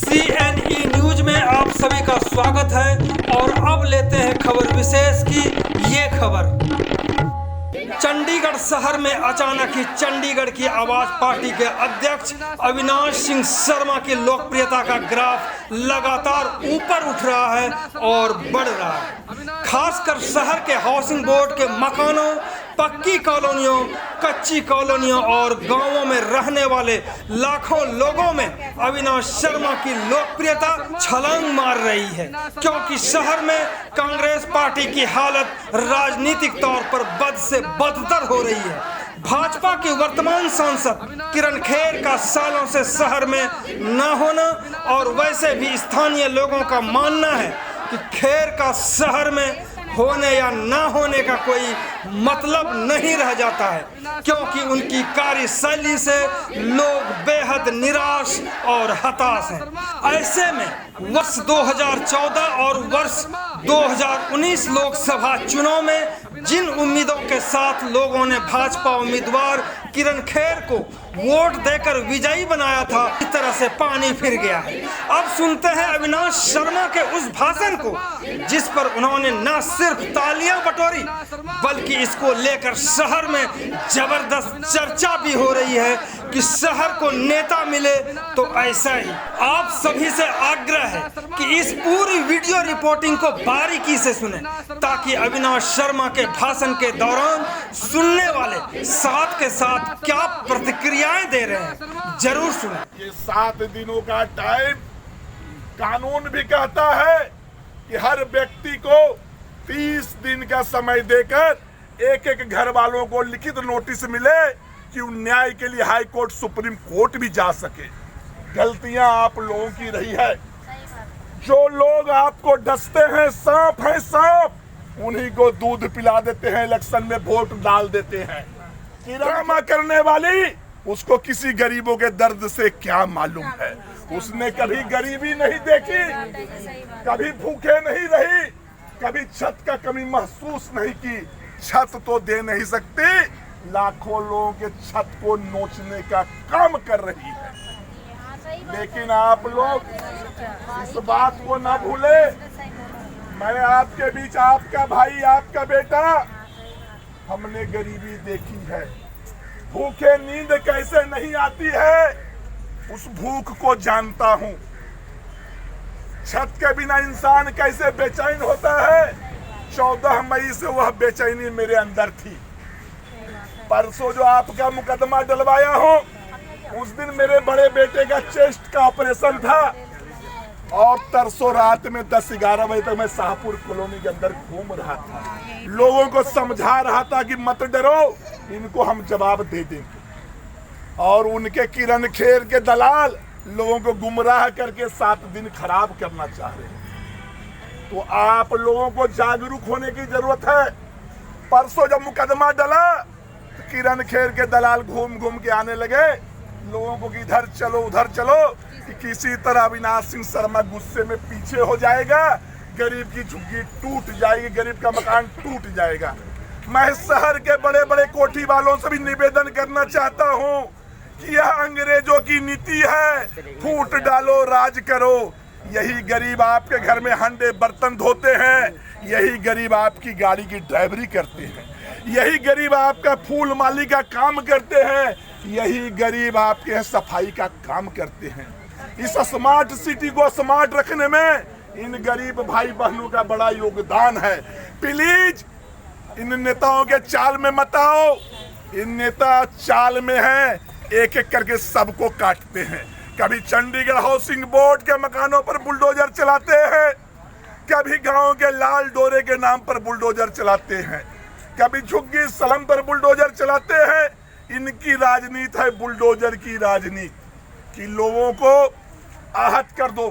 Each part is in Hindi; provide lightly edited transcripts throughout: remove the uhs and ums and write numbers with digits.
CNE न्यूज में आप सभी का स्वागत है और अब लेते हैं खबर विशेष की ये खबर। चंडीगढ़ शहर में अचानक ही चंडीगढ़ की आवाज पार्टी के अध्यक्ष अविनाश सिंह शर्मा की लोकप्रियता का ग्राफ लगातार ऊपर उठ रहा है और बढ़ रहा है। खासकर शहर के हाउसिंग बोर्ड के मकानों, पक्की कॉलोनियों, कच्ची कॉलोनियों और गांवों में रहने वाले लाखों लोगों में अविनाश शर्मा की लोकप्रियता छलांग मार रही है, क्योंकि शहर में कांग्रेस पार्टी की हालत राजनीतिक तौर पर बद से बदतर हो रही है। भाजपा की वर्तमान सांसद किरण खेर का सालों से शहर में न होना और वैसे भी स्थानीय लोगों का मानना है कि खेर का शहर में होने या ना होने का कोई मतलब नहीं रह जाता है, क्योंकि उनकी कार्यशैली से लोग बेहद निराश और हताश हैं। ऐसे में वर्ष 2014 और वर्ष 2019 लोकसभा चुनाव में जिन उम्मीदों के साथ लोगों ने भाजपा उम्मीदवार किरण खेर को वोट देकर विजयी बनाया था, इस तरह से पानी फिर गया है। अब सुनते हैं अविनाश शर्मा के उस भाषण को जिस पर उन्होंने न सिर्फ तालियां बटोरी बल्कि इसको लेकर शहर में जबरदस्त चर्चा भी हो रही है कि शहर को नेता मिले तो ऐसा ही। आप सभी से आग्रह है कि इस पूरी वीडियो रिपोर्टिंग को बारीकी से सुने, ताकि अविनाश शर्मा के भाषण के दौरान सुनने वाले साथ के साथ क्या प्रतिक्रियाएं दे रहे हैं जरूर सुने। ये 7 दिनों का टाइम कानून भी कहता है कि हर व्यक्ति को 30 दिन का समय देकर एक घर वालों को लिखित नोटिस मिले कि उन न्याय के लिए हाई कोर्ट, सुप्रीम कोर्ट भी जा सके। गलतियां आप लोगों की रही है। जो लोग आपको डसते हैं, सांप है सांप, उन्हीं को दूध पिला देते हैं, इलेक्शन में वोट डाल देते हैं। ड्रामा करने वाली, उसको किसी गरीबों के दर्द से क्या मालूम है। उसने कभी गरीबी नहीं देखी, कभी भूखे नहीं रही, कभी छत का कमी महसूस नहीं की। छत तो दे नहीं सकती, लाखों लोगों के छत को नोचने का काम कर रही है। लेकिन आप लोग इस बात को ना भूले, मैं आपके बीच आपका भाई, आपका बेटा, हमने गरीबी देखी है। भूखे नींद कैसे नहीं आती है, उस भूख को जानता हूं। छत के बिना इंसान कैसे बेचैन होता है, 14 मई से वह बेचैनी मेरे अंदर थी। परसों जो आपका मुकदमा डलवाया हूं, उस दिन मेरे बड़े बेटे का चेस्ट का ऑपरेशन था और तरसों रात में 10-11 बजे तक मैं शाहपुर कॉलोनी के अंदर घूम रहा था। लोगों को समझा रहा था कि मत डरो, इनको हम जवाब दे देंगे। और उनके किरण खेर के दलाल लोगों को गुमराह करके 7 दिन खराब करना चाह रहे हैं। तो आप लोगों को जागरूक होने की जरूरत है। परसों जब मुकदमा डला तो किरण खेर के दलाल घूम घूम के आने लगे लोगों को कि इधर चलो उधर चलो, कि किसी तरह अविनाश सिंह शर्मा गुस्से में पीछे हो जाएगा, गरीब की झुग्गी टूट जाएगी, गरीब का मकान टूट जाएगा। मैं शहर के बड़े बड़े कोठी वालों से भी निवेदन करना चाहता हूं कि यह अंग्रेजों की नीति है, फूट डालो राज करो। यही गरीब आपके घर में हांडे बर्तन धोते हैं, यही गरीब आपकी गाड़ी की ड्राइवरी करते हैं, यही गरीब आपका फूल माली का काम करते हैं, यही गरीब आपके सफाई का काम करते हैं। इस स्मार्ट सिटी को स्मार्ट रखने में इन गरीब भाई बहनों का बड़ा योगदान है। प्लीज इन नेताओं के चाल में मत आओ। इन नेता चाल में हैं, एक एक करके सबको काटते हैं। कभी चंडीगढ़ हाउसिंग बोर्ड के मकानों पर बुलडोजर चलाते हैं, कभी गांव के लाल डोरे के नाम पर बुलडोजर चलाते हैं, कभी झुग्गी सलम पर बुलडोजर चलाते हैं। इनकी राजनीति है बुलडोजर की राजनीति, कि लोगों को आहत कर दो,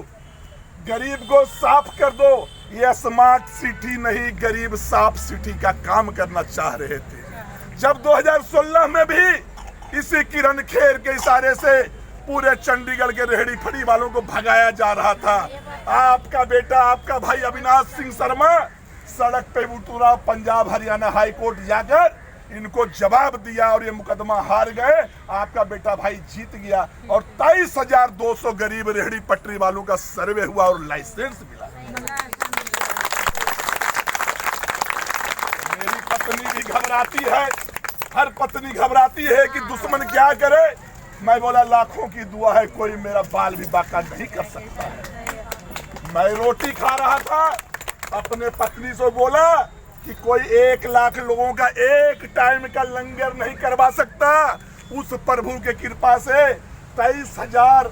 गरीब को साफ कर दो। यह स्मार्ट सिटी नहीं, गरीब साफ सिटी का काम करना चाह रहे थे। जब 2016 में भी इसी किरण खेर के इशारे से पूरे चंडीगढ़ के रेहड़ी फड़ी वालों को भगाया जा रहा था, आपका बेटा, आपका भाई अविनाश सिंह शर्मा सड़क पे उतरा, पंजाब हरियाणा हाई कोर्ट जाकर इनको जवाब दिया और ये मुकदमा हार गए। आपका बेटा भाई जीत गया और 23,200 गरीब रेहड़ी पटरी वालों का सर्वे हुआ और लाइसेंस मिला। मेरी पत्नी भी घबराती है, हर पत्नी घबराती है कि दुश्मन क्या करे। मैं बोला लाखों की दुआ है, कोई मेरा बाल भी बाका नहीं कर सकता है। मैं रोटी खा रहा था, अपने पत्नी से बोला कि कोई 1 लाख लोगों का एक टाइम का लंगर नहीं करवा सकता। उस प्रभु के कृपा से 23,000,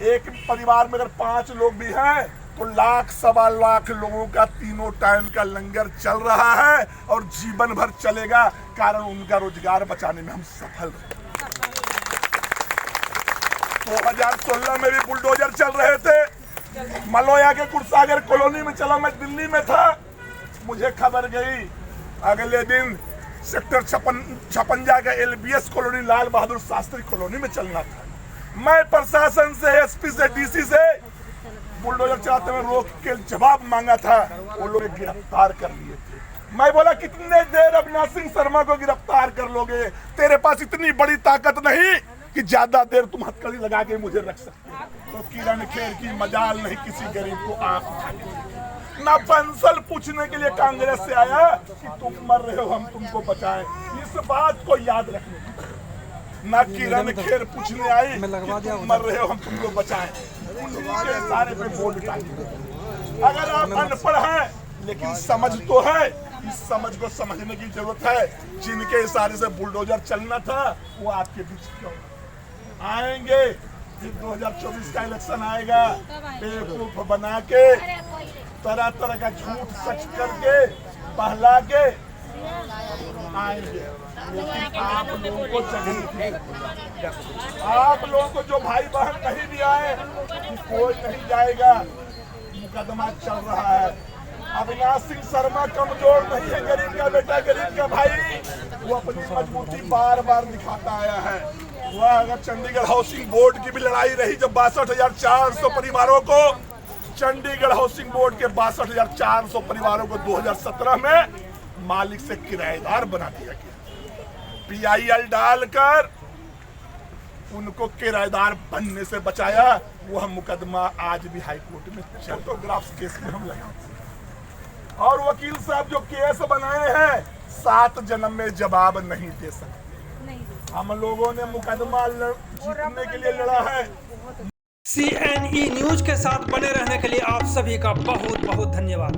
एक परिवार में अगर 5 लोग भी हैं तो 1,00,000 सवा लाख लोगों का तीनों टाइम का लंगर चल रहा है और जीवन भर चलेगा, कारण उनका रोजगार बचाने में हम सफल रहे। 2016 में भी बुलडोजर चल रहे थे। मलोया के कुरसागर कॉलोनी में चला, मैं दिल्ली में था, मुझे खबर गई अगले दिन सेक्टर 56 का LBS colony, Lal Bahadur Shastri colony में चलना था। मैं प्रशासन से, SP से, DC से बुलडोजर चलाते हुए रोक के जवाब मांगा था, वो लोग गिरफ्तार कर लिए थे। मैं बोला कितने देर अविनाश सिंह शर्मा को गिरफ्तार कर लोगे? तेरे पास इतनी बड़ी ताकत नहीं कि ज्यादा देर तुम हथकड़ी लगा के मुझे रख सकते। तो किरण खेर की मजाल नहीं किसी गरीब को आंख उठाने। ना बंसल पूछने के लिए कांग्रेस से आया कि तुम मर रहे हो हम तुमको बचाएं, इस बात को याद रखने। ना किरण खेर पूछने आई कि तुम मर रहे हो हम तुमको बचाएं, उनके इशारे पे बोल डाली। अगर आप अनपढ़ हैं लेकिन समझ तो है, इस समझ को समझने की जरूरत है। जिनके इशारे से बुलडोजर चलना था वो आपके बीच क्यों आएंगे? फिर 2024 का इलेक्शन आएगा, बेवकूफ बना के, तरह तरह का झूठ सच करके, बहला के आएंगे। लेकिन आप लोगों को आप लोगों को जो भाई बहन कहीं भी आए, कोई नहीं जाएगा। मुकदमा चल रहा है। अविनाश सिंह शर्मा कमजोर नहीं है, गरीब का बेटा, गरीब का भाई, वो अपनी मजबूती बार बार दिखाता आया है। वह अगर चंडीगढ़ हाउसिंग बोर्ड की भी लड़ाई रही, जब 62,400 परिवारों को, चंडीगढ़ हाउसिंग बोर्ड के 62,400 परिवारों को 2017 में मालिक से किराएदार बना दिया गया। PIL डालकर उनको किराएदार बनने से बचाया। वह मुकदमा आज भी हाईकोर्ट में फोटोग्राफ्स केस में हम लगाते हैं और वकील साहब जो केस बनाए हैं 7 जन्म में जवाब नहीं दे सकते। हम लोगों ने मुकदमा जीतने के लिए लड़ा है। CNE न्यूज के साथ बने रहने के लिए आप सभी का बहुत बहुत धन्यवाद।